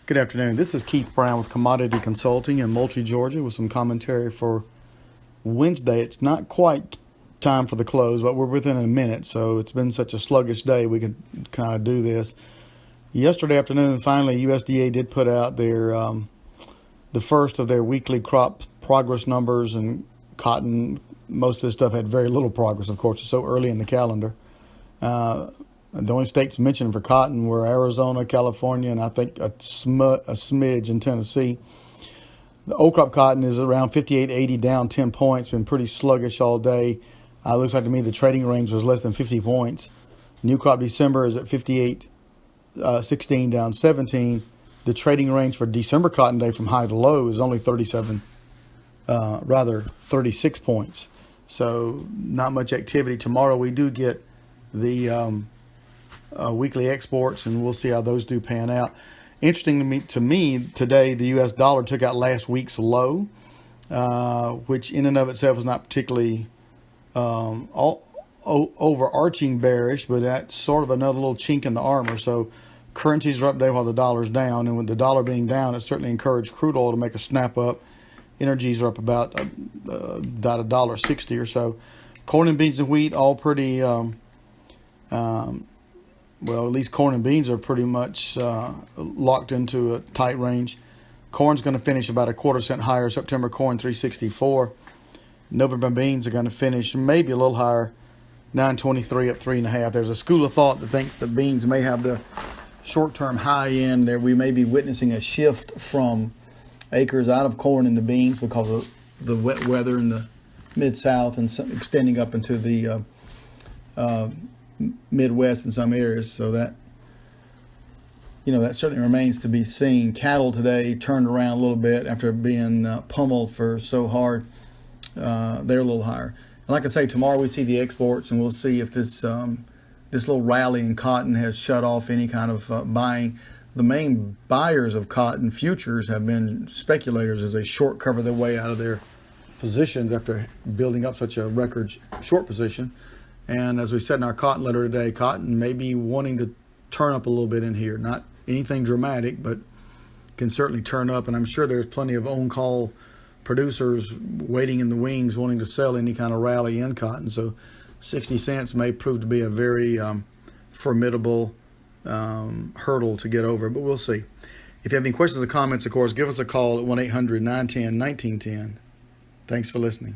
Good afternoon. This is Keith Brown with Commodity Consulting in Moultrie, Georgia, with some commentary for Wednesday. It's not quite time for the close, but we're within a minute, so it's been such a sluggish day we could kind of do this. Yesterday afternoon, finally, USDA did put out the first of their weekly crop progress numbers, and cotton, most of this stuff had very little progress, of course. It's so early in the calendar. The only states mentioned for cotton were Arizona, California, and I think a smidge in Tennessee. The old crop cotton is around 58.80, down 10 points. Been pretty sluggish all day. Looks like to me the trading range was less than 50 points. New crop December is at 58.16, down 17. The trading range for December cotton day from high to low is only 36 points. So not much activity. Tomorrow we do get the weekly exports, and we'll see how those do pan out. Interesting to me today, the U.S. dollar took out last week's low, which in and of itself is not particularly overarching bearish, but that's sort of another little chink in the armor. So currencies are up today while the dollar's down, and with the dollar being down, it certainly encouraged crude oil to make a snap up. Energies are up about $1.60 or so. Corn and beans and wheat all pretty well, at least corn and beans are pretty much locked into a tight range. Corn's going to finish about a quarter cent higher. September corn 364. November beans are going to finish maybe a little higher, 923, up 3.5. There's a school of thought that thinks that beans may have the short-term high end. There we may be witnessing a shift from acres out of corn into beans because of the wet weather in the mid-south and extending up into the Midwest in some areas. So that certainly remains to be seen. Cattle today turned around a little bit after being pummeled for so hard. They're a little higher. And like I say, tomorrow we see the exports, and we'll see if this little rally in cotton has shut off any kind of buying. The main buyers of cotton futures have been speculators as they short cover their way out of their positions after building up such a record short position. And as we said in our cotton letter today, cotton may be wanting to turn up a little bit in here. Not anything dramatic, but can certainly turn up. And I'm sure there's plenty of on-call producers waiting in the wings wanting to sell any kind of rally in cotton. So 60 cents may prove to be a very formidable hurdle to get over, but we'll see. If you have any questions or comments, of course, give us a call at 1-800-910-1910. Thanks for listening.